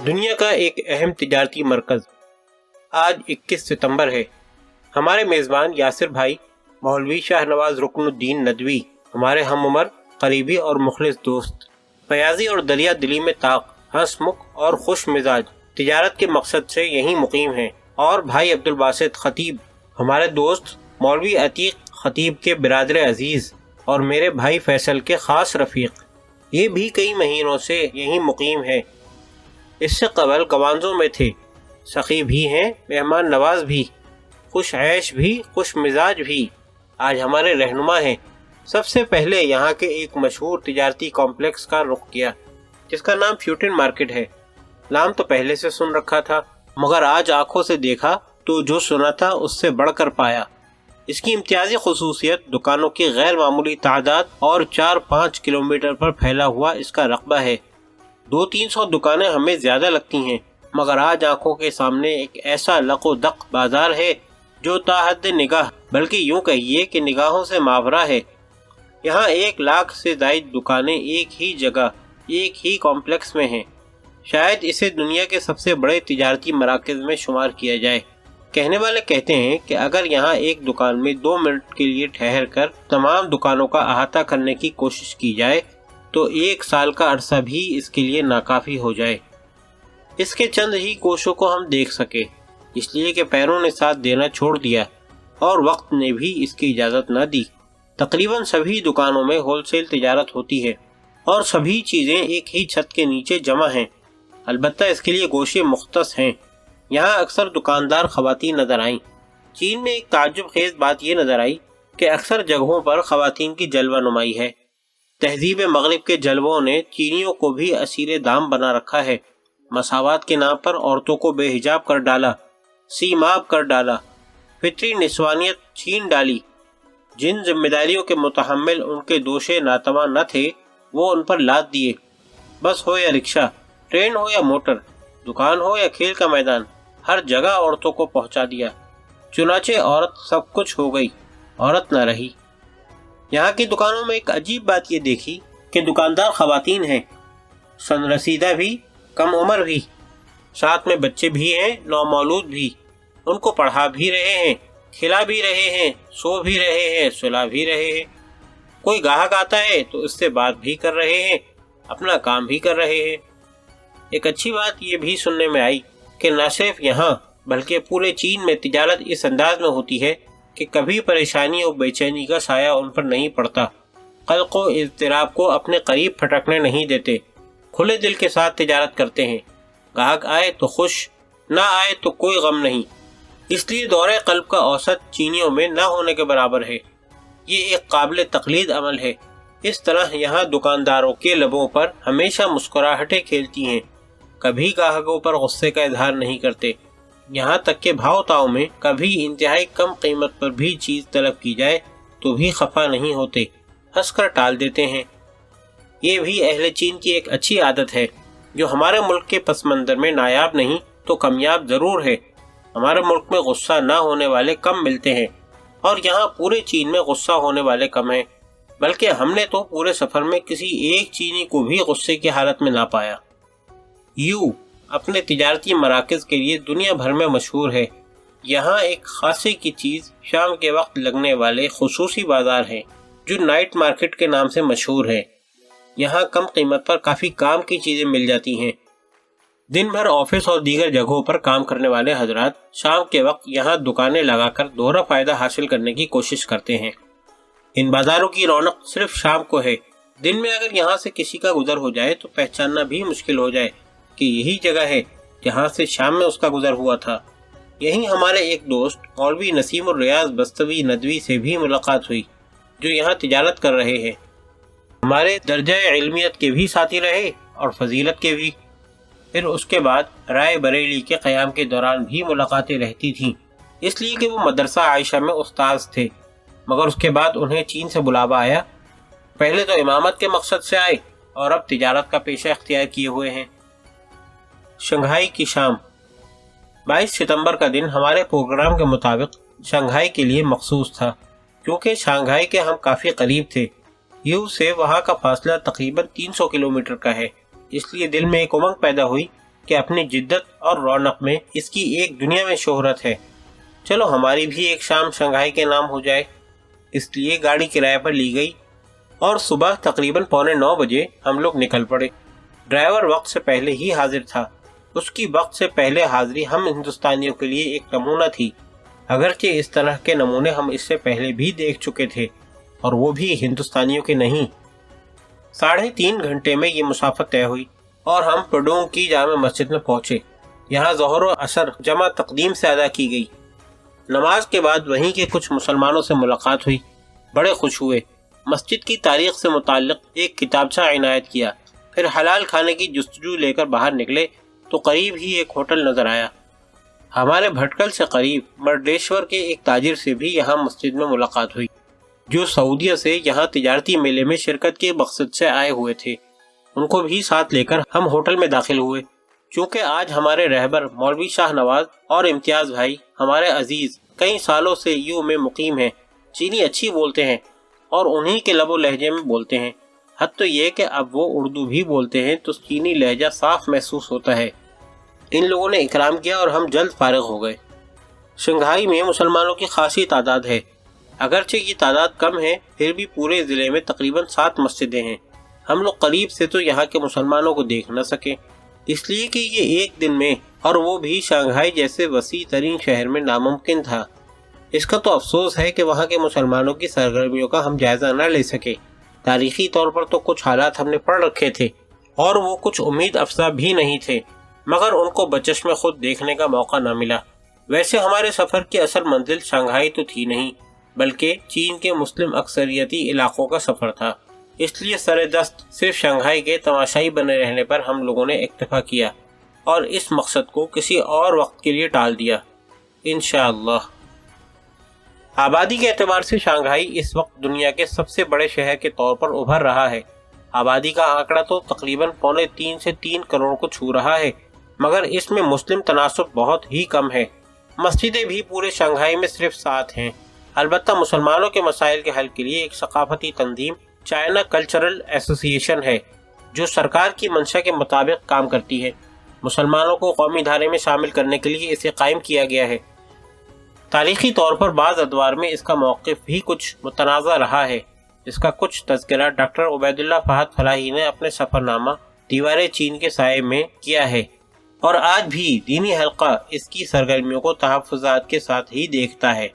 دنیا کا ایک اہم تجارتی مرکز۔ آج 21 ستمبر ہے۔ ہمارے میزبان یاسر بھائی مولوی شاہ نواز رکن الدین ندوی ہمارے ہم عمر، قریبی اور مخلص دوست، فیاضی اور دریا دلی میں طاق، ہنس مکھ اور خوش مزاج، تجارت کے مقصد سے یہیں مقیم ہیں۔ اور بھائی عبدالباسط خطیب ہمارے دوست، مولوی عتیق خطیب کے برادر عزیز اور میرے بھائی فیصل کے خاص رفیق، یہ بھی کئی مہینوں سے یہیں مقیم ہے۔ اس سے قبل گوانزوں میں تھے، سخی بھی ہیں، مہمان نواز بھی، خوش عیش بھی، خوش مزاج بھی، آج ہمارے رہنما ہیں۔ سب سے پہلے یہاں کے ایک مشہور تجارتی کمپلیکس کا رخ کیا جس کا نام فیوٹن مارکیٹ ہے۔ نام تو پہلے سے سن رکھا تھا، مگر آج آنکھوں سے دیکھا تو جو سنا تھا اس سے بڑھ کر پایا۔ اس کی امتیازی خصوصیت دکانوں کی غیر معمولی تعداد اور 4-5 کلومیٹر پر پھیلا ہوا اس کا رقبہ ہے۔ 200-300 دکانیں ہمیں زیادہ لگتی ہیں، مگر آج آنکھوں کے سامنے ایک ایسا لق و دق بازار ہے جو تا حد نگاہ، بلکہ یوں کہیے کہ نگاہوں سے ماورا ہے۔ یہاں 1 لاکھ سے زائد دکانیں ایک ہی جگہ، ایک ہی کمپلیکس میں ہیں۔ شاید اسے دنیا کے سب سے بڑے تجارتی مراکز میں شمار کیا جائے۔ کہنے والے کہتے ہیں کہ اگر یہاں ایک دکان میں 2 منٹ کے لیے ٹھہر کر تمام دکانوں کا احاطہ کرنے کی کوشش کی جائے تو 1 سال کا عرصہ بھی اس کے لیے ناکافی ہو جائے۔ اس کے چند ہی کوشوں کو ہم دیکھ سکے، اس لیے کہ پیروں نے ساتھ دینا چھوڑ دیا اور وقت نے بھی اس کی اجازت نہ دی۔ تقریباً سبھی دکانوں میں ہول سیل تجارت ہوتی ہے اور سبھی چیزیں ایک ہی چھت کے نیچے جمع ہیں، البتہ اس کے لیے گوشے مختص ہیں۔ یہاں اکثر دکاندار خواتین نظر آئیں۔ چین میں ایک تعجب خیز بات یہ نظر آئی کہ اکثر جگہوں پر خواتین کی جلوہ نمائی ہے۔ تہذیب مغرب کے جلووں نے چینیوں کو بھی اسیر دام بنا رکھا ہے۔ مساوات کے نام پر عورتوں کو بے حجاب کر ڈالا، سیماب کر ڈالا، فطری نسوانیت چھین ڈالی۔ جن ذمہ داریوں کے متحمل ان کے دوشے ناتواں نہ تھے وہ ان پر لاد دیے۔ بس ہو یا رکشہ، ٹرین ہو یا موٹر، دکان ہو یا کھیل کا میدان، ہر جگہ عورتوں کو پہنچا دیا۔ چنانچہ عورت سب کچھ ہو گئی، عورت نہ رہی۔ یہاں کی دکانوں میں ایک عجیب بات یہ دیکھی کہ دکاندار خواتین ہیں، سن رسیدہ بھی، کم عمر بھی، ساتھ میں بچے بھی ہیں، نومولود بھی۔ ان کو پڑھا بھی رہے ہیں، کھلا بھی رہے ہیں، سو بھی رہے ہیں، سلا بھی رہے ہیں۔ کوئی گاہک آتا ہے تو اس سے بات بھی کر رہے ہیں، اپنا کام بھی کر رہے ہیں۔ ایک اچھی بات یہ بھی سننے میں آئی کہ نہ صرف یہاں بلکہ پورے چین میں تجارت اس انداز میں ہوتی ہے کہ کبھی پریشانی اور بے چینی کا سایہ ان پر نہیں پڑتا، قلق و اضطراب کو اپنے قریب پھٹکنے نہیں دیتے، کھلے دل کے ساتھ تجارت کرتے ہیں۔ گاہک آئے تو خوش، نہ آئے تو کوئی غم نہیں۔ اس لیے دورہ قلب کا اوسط چینیوں میں نہ ہونے کے برابر ہے۔ یہ ایک قابل تقلید عمل ہے۔ اس طرح یہاں دکانداروں کے لبوں پر ہمیشہ مسکراہٹیں کھیلتی ہیں، کبھی گاہکوں پر غصے کا اظہار نہیں کرتے، یہاں تک کہ بھاؤ تاؤ میں کبھی انتہائی کم قیمت پر بھی چیز طلب کی جائے تو بھی خفا نہیں ہوتے، ہنس کر ٹال دیتے ہیں۔ یہ بھی اہل چین کی ایک اچھی عادت ہے جو ہمارے ملک کے پس منظر میں نایاب نہیں تو کامیاب ضرور ہے۔ ہمارے ملک میں غصہ نہ ہونے والے کم ملتے ہیں اور یہاں پورے چین میں غصہ ہونے والے کم ہیں، بلکہ ہم نے تو پورے سفر میں کسی ایک چینی کو بھی غصے کی حالت میں نہ پایا۔ یو اپنے تجارتی مراکز کے لیے دنیا بھر میں مشہور ہے۔ یہاں ایک خاصے کی چیز شام کے وقت لگنے والے خصوصی بازار ہیں جو نائٹ مارکیٹ کے نام سے مشہور ہے۔ یہاں کم قیمت پر کافی کام کی چیزیں مل جاتی ہیں۔ دن بھر آفس اور دیگر جگہوں پر کام کرنے والے حضرات شام کے وقت یہاں دکانیں لگا کر دوہرا فائدہ حاصل کرنے کی کوشش کرتے ہیں۔ ان بازاروں کی رونق صرف شام کو ہے۔ دن میں اگر یہاں سے کسی کا گزر ہو جائے تو پہچاننا بھی مشکل ہو جائے کہ یہی جگہ ہے جہاں سے شام میں اس کا گزر ہوا تھا۔ یہیں ہمارے ایک دوست مولوی نسیم الریاض بستوی ندوی سے بھی ملاقات ہوئی جو یہاں تجارت کر رہے ہیں۔ ہمارے درجہ علمیت کے بھی ساتھی رہے اور فضیلت کے بھی۔ پھر اس کے بعد رائے بریلی کے قیام کے دوران بھی ملاقاتیں رہتی تھیں، اس لیے کہ وہ مدرسہ عائشہ میں استاذ تھے، مگر اس کے بعد انہیں چین سے بلاوا آیا۔ پہلے تو امامت کے مقصد سے آئے اور اب تجارت کا پیشہ اختیار کیے ہوئے ہیں۔ شنگھائی کی شام 22 ستمبر کا دن ہمارے پروگرام کے مطابق شنگھائی کے لیے مخصوص تھا، کیونکہ شنگھائی کے ہم کافی قریب تھے۔ یو سے وہاں کا فاصلہ تقریباً 300 کلومیٹر کا ہے، اس لیے دل میں ایک امنگ پیدا ہوئی کہ اپنی جدت اور رونق میں اس کی ایک دنیا میں شہرت ہے، چلو ہماری بھی ایک شام شنگھائی کے نام ہو جائے۔ اس لیے گاڑی کرائے پر لی گئی اور صبح تقریباً 8:45 بجے ہم لوگ نکل پڑے۔ ڈرائیور وقت سے پہلے ہی حاضر تھا، اس کی وقت سے پہلے حاضری ہم ہندوستانیوں کے لیے ایک نمونہ تھی، اگرچہ اس طرح کے نمونے ہم اس سے پہلے بھی دیکھ چکے تھے، اور وہ بھی ہندوستانیوں کے نہیں۔ 3.5 گھنٹے میں یہ مسافت طے ہوئی اور ہم پڈونگ کی جامع مسجد میں پہنچے۔ یہاں ظہر و عصر جمع تقدیم سے ادا کی گئی۔ نماز کے بعد وہیں کے کچھ مسلمانوں سے ملاقات ہوئی، بڑے خوش ہوئے، مسجد کی تاریخ سے متعلق ایک کتابچہ عنایت کیا، پھر حلال کھانے کی جستجو لے کر باہر نکلے تو قریب ہی ایک ہوٹل نظر آیا۔ ہمارے بھٹکل سے قریب مرڈیشور کے ایک تاجر سے بھی یہاں مسجد میں ملاقات ہوئی، جو سعودیہ سے یہاں تجارتی میلے میں شرکت کے مقصد سے آئے ہوئے تھے۔ ان کو بھی ساتھ لے کر ہم ہوٹل میں داخل ہوئے۔ چونکہ آج ہمارے رہبر مولوی شاہ نواز اور امتیاز بھائی ہمارے عزیز کئی سالوں سے یو میں مقیم ہیں، چینی اچھی بولتے ہیں اور انہی کے لب و لہجے میں بولتے ہیں، حتیٰ یہ کہ اب وہ اردو بھی بولتے ہیں تو چینی لہجہ صاف محسوس ہوتا ہے۔ ان لوگوں نے اکرام کیا اور ہم جلد فارغ ہو گئے۔ شنگھائی میں مسلمانوں کی خاصی تعداد ہے، اگرچہ یہ تعداد کم ہے پھر بھی پورے ضلع میں تقریباً 7 مسجدیں ہیں۔ ہم لوگ قریب سے تو یہاں کے مسلمانوں کو دیکھ نہ سکے، اس لیے کہ یہ ایک دن میں، اور وہ بھی شنگھائی جیسے وسیع ترین شہر میں، ناممکن تھا۔ اس کا تو افسوس ہے کہ وہاں کے مسلمانوں کی سرگرمیوں کا ہم جائزہ نہ لے سکے۔ تاریخی طور پر تو کچھ حالات ہم نے پڑھ رکھے تھے اور وہ کچھ امید افزا بھی نہیں تھے، مگر ان کو بچشم خود دیکھنے کا موقع نہ ملا۔ ویسے ہمارے سفر کی اصل منزل شنگھائی تو تھی نہیں، بلکہ چین کے مسلم اکثریتی علاقوں کا سفر تھا، اس لیے سر دست صرف شنگھائی کے تماشائی بنے رہنے پر ہم لوگوں نے اکتفا کیا اور اس مقصد کو کسی اور وقت کے لیے ٹال دیا انشاءاللہ۔ آبادی کے اعتبار سے شنگھائی اس وقت دنیا کے سب سے بڑے شہر کے طور پر ابھر رہا ہے۔ آبادی کا آنکڑا تو تقریباً 2.25 سے 3 کروڑ کو چھو رہا ہے، مگر اس میں مسلم تناسب بہت ہی کم ہے۔ مسجدیں بھی پورے شنگھائی میں صرف 7 ہیں۔ البتہ مسلمانوں کے مسائل کے حل کے لیے ایک ثقافتی تنظیم چائنا کلچرل ایسوسی ایشن ہے، جو سرکار کی منشا کے مطابق کام کرتی ہے۔ مسلمانوں کو قومی دھارے میں شامل کرنے کے لیے اسے قائم کیا گیا ہے۔ تاریخی طور پر بعض ادوار میں اس کا موقف بھی کچھ متنازع رہا ہے، جس کا کچھ تذکرہ ڈاکٹر عبید اللہ فہد فلاحی نے اپنے سفر نامہ دیوارِ چین کے سائے میں کیا ہے، اور آج بھی دینی حلقہ اس کی سرگرمیوں کو تحفظات کے ساتھ ہی دیکھتا ہے۔